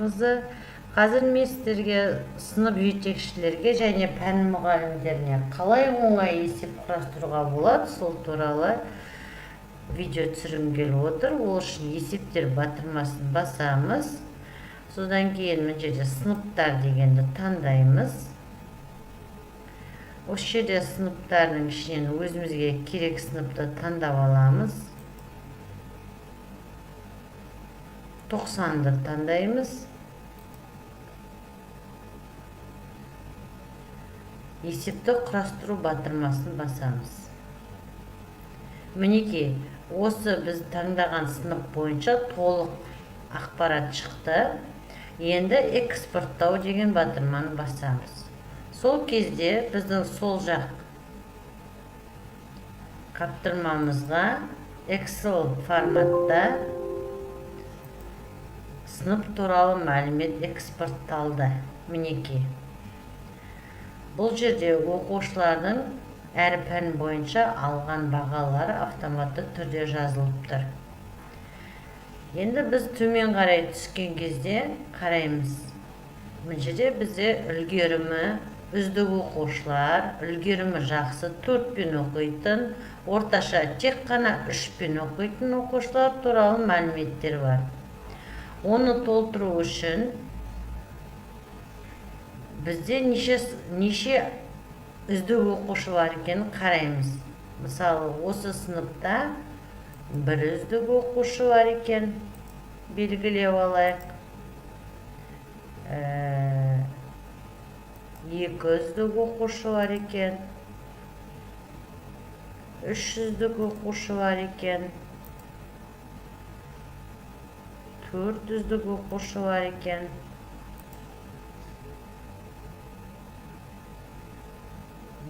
маңызы. Қазір мен сіздерге сынып жетекшілерге және пән мұғалімдеріне қалай оңай есеп құрастыруға болады, сол туралы видео түсіргім келіп отыр. Ол үшін есептер батырмасын басамыз. Содан кейін мына жерде сыныптар дегенді таңдаймыз. Осы жерде сыныптардың ішінен өзімізге керек сыныпты таңдап аламыз. 90-ды таңдаймыз. Есепті құрастыру батырмасын басамыз. Мінекей, осы біз таңдаған сынып бойынша толық ақпарат шықты. Енді экспорттау деген батырманы басамыз. Сол кезде біздің сол жақ қаптырмамызға Excel форматта сынып туралы мәлімет экспортталды. Мінекей. Бұл жерде оқушылардың әр пән бойынша алған бағалары автоматты түрде жазылып тұр. Енді біз төмен қарай түскен кезде қараймыз. Бұл жерде бізде үлгерімі, үздік оқушылар, үлгерімі жақсы 4-пен оқитын, орташа тек қана 3-пен оқитын оқушылар туралы мәліметтер бар. Оны толтыру үшін бізде неше үздік оқушы бар екенін қараймыз. Мысалы, осы сыныпта бір үздік оқушы бар екен, белгілеп алайық. 2 үздік оқушы бар екен, 3 үздік оқушы бар екен, 4 үздік оқушы бар екен,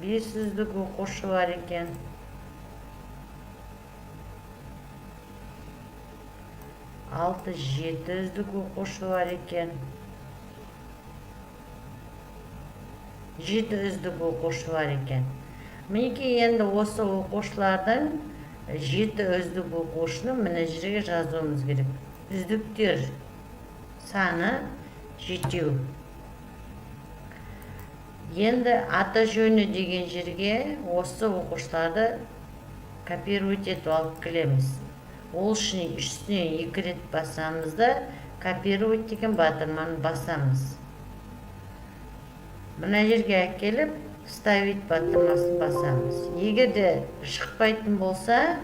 5 үздік оқушы бар екен, 6-7 үздік оқушы бар екен, 7 үздік оқушы бар екен. Мінекей, енді осы оқушылардан 7 үздік оқушыны мына жерге жазуымыз керек. Үздіктер саны 7. Енді аты жөні деген жерге осы оқушыларды копировать етіп алып келеміз. Ол үшін үстіне 2 рет басамыз да копировать деген батырманы басамыз. Мына жерге әкеліп вставить батырмасын басамыз. Егер де шықпайтын болса,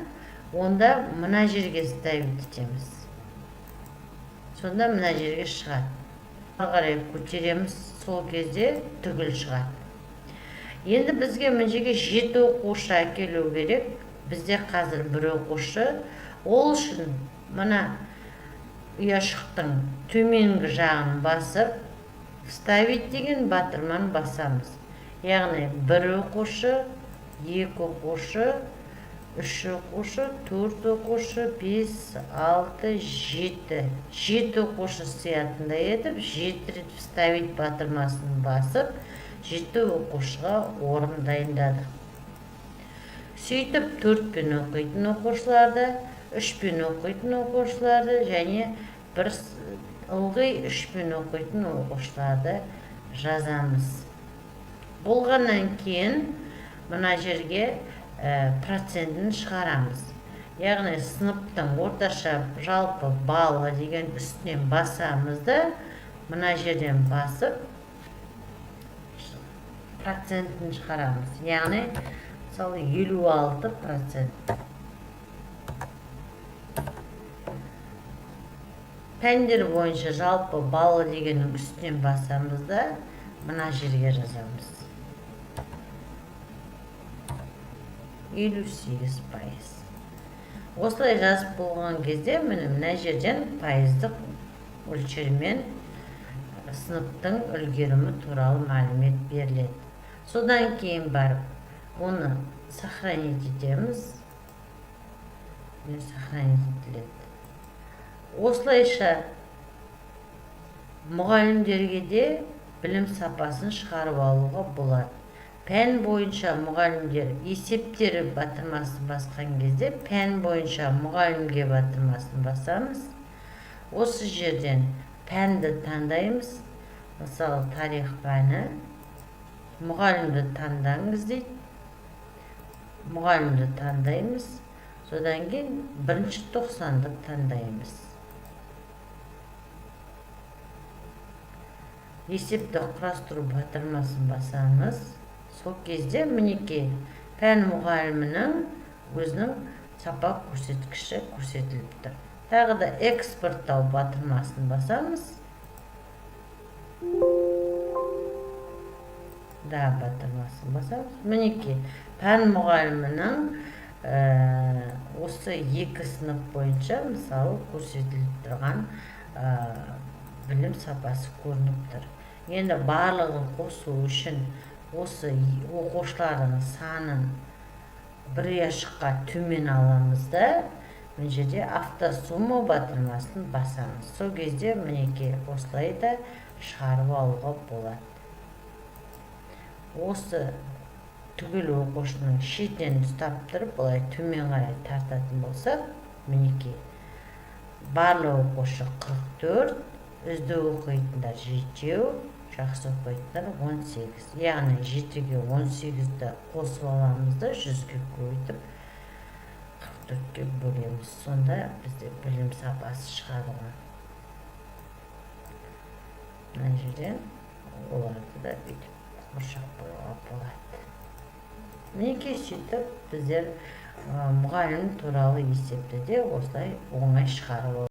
онда мына жерге вставить етеміз. Сонда мына жерге шығады. Қарай көтереміз, сол кезде түгіл шығады. Енді бізге мына жерге 7 оқушы әкелу керек. Бізде қазір 1 оқушы. Ол үшін мына ұяшықтың төменгі жағын басып, вставить деген батырманы басамыз. Яғни 1 оқушы, 2 оқушы, 3 оқушы, 4 оқушы, 5, 6, 7. 7 оқушы сиятындай етіп, 7 рет вставить батырмасын басып, 7 оқушыға орын дайындадық. Сөйтіп 4-пен оқитын оқушыларды, 3-пен оқитын оқушыларды және бір ылғи 3-пен оқитын оқушыларды жазамыз. Болғаннан кейін мына жерге процентін шығарамыз. Яғни сыныптың орташа жалпы балы деген үстінен басамыз да, мына жерден басып процентін шығарамыз. Яғни, мысалы 56%. Пәндер бойынша жалпы балы дегеннің үстінен басамыз да, мына жерге жазамыз. 58%. Осылай жазып болған кезде, мына жерден пайыздық өлшеммен сыныптың үлгерімі туралы мәлімет беріледі. Содан кейін барып, оны сохранить етеміз. Сохранить етіледі. Осылайша мұғалімдерге де білім сапасын шығарып алуға болады. Пән бойынша мұғалімдер есептері батырмасын басқан кезде, пән бойынша мұғалімге батырмасын басамыз. Осы жерден пәнді таңдаймыз. Мысалы, тарих пәні. Мұғалімді таңдаңыз дейді. Мұғалімді таңдаймыз. Содан кейін 1-90-ды таңдаймыз. Есепті құрастыру батырмасын басамыз. Сол кезде мінекей пән мұғалімінің өзінің сапа көрсеткіші көрсетіліп тұр. Тағы да экспорттау батырмасын басамыз. Да, батырмасын басамыз. Мінекей пән мұғалімінің осы 2 сынып бойынша мысалы көрсетіліп тұрған білім сапасы көрініп тұр. Енді барлығын қосу үшін осы оқушылардың санын бір ұяшыққа төмен аламыз да, мына жерде автосумма батырмасын басамыз. Сол кезде мінекей осылай да шығарып алуға болады. Осы түгел оқушының шетінен ұстап тұрып, бұлай төмен қарай тартатын болсақ, мінекей барлық оқушы 44, үздік оқитындар 7, жақсы оқитындар 18. Яғни 7-ге 18-ді қосып аламыз да 100-ге көйтіп 44-ге бөлеміз. Сонда бізде білім сапасы шығарылған. Мына жерден оларды да бүйтіп қоршап қоюға болады. Мінекей сөйтіп біздер мұғалім туралы есепті де осылай оңай шығарып